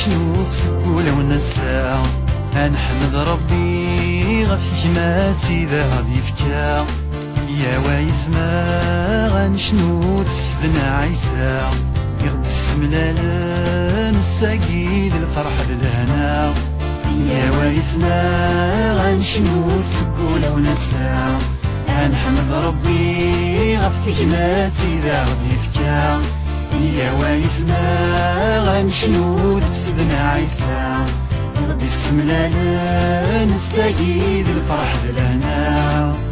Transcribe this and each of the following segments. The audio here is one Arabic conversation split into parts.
غنشنو تسقولا ونسا غنحمد ربي غف جماتي ذا غادي فكا يا وايث ما غنشنو تفسدنا عيسى يغد السملال نساقيد الفرح الهنا يا وايث ما غنشنو تسقولا ونسا غنحمد ربي غف جماتي ذا غادي فكا يا وايث ما غنشنو تفسدنا عيسى غادي السملال نساقيد الفرح لهنا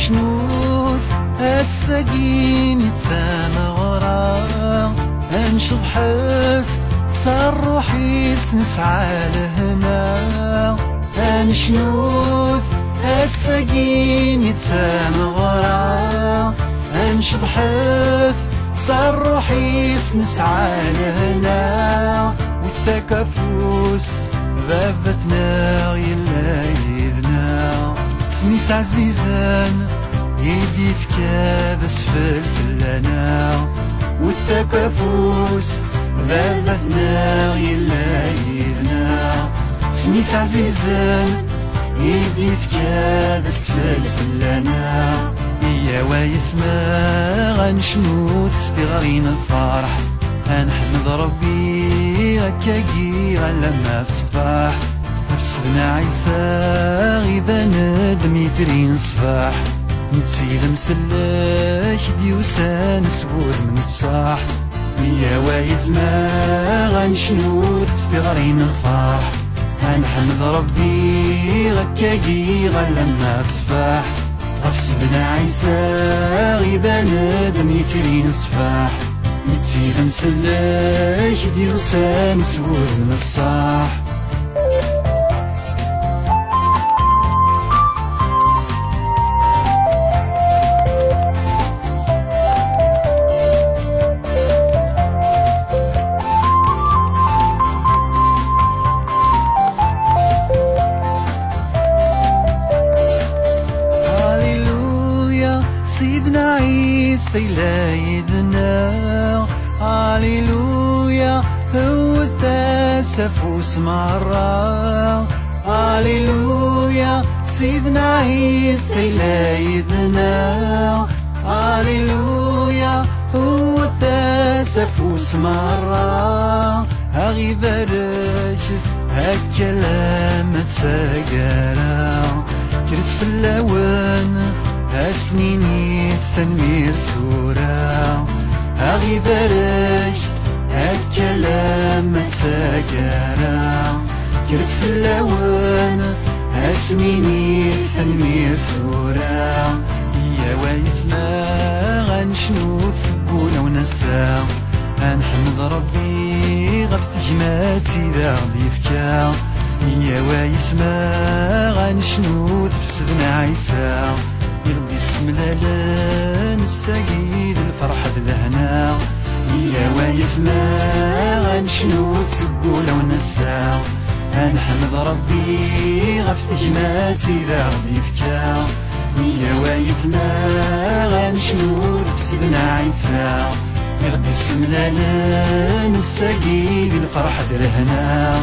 نشنوث السقين يتسامى غرا انشط حث صار روحي نسعى لهنا نشنوث السقين يتسامى غرا انشط حث صار روحي نسعى لهنا والتكافوس ذابتنا يلا يذنا سميس عزيزان يدي فكا بسفل فلانا والتكافوس ذابتنا يلا يذنا سميس عزيزان يدي فكا بسفل فلانا يا وايث ما غنشنو تستغرين الفرح غنحمد ربي هكاكي لما تصبح فسدنا عيسى غيبان دميترين صفاح نتسيل مسلاش ديوسان سبور من الصاح يا وايث ما غنشنو تستغرين الفرح غنحمد ربي غكاكي لما تصبح فسدنا عيسى غيبان دميترين صفاح نتسيل مسلاش ديوسان سبور من الصاح سيدنا عيسى يلايدنا هاليلويا هو التسفوس مرة هاليلويا سيدنا عيسى يلايدنا هاليلويا هو التسفوس مرة هغي برج هالكلام تساقرا كرت في اللون هسنيني التنمير ثورة هغي برج هالكلام تساقرا كرت في اللون هسنيني التنمير ثورة يا وايث ما غنشنو تسقولا ونسا غنحمد ربي غف جماتي ذا غادي فكا يا وايث ما غنشنو تفسدنا عيسى يغدي السملال نساقيد الفرح لهنا يا وايث ما غنشنو تسقولا ونسا غنحمد ربي غف جماتي ذا غادي فكا يا وايث ما غنشنو تفسدنا عيسى يغدي السملال نساقيد الفرح لهنا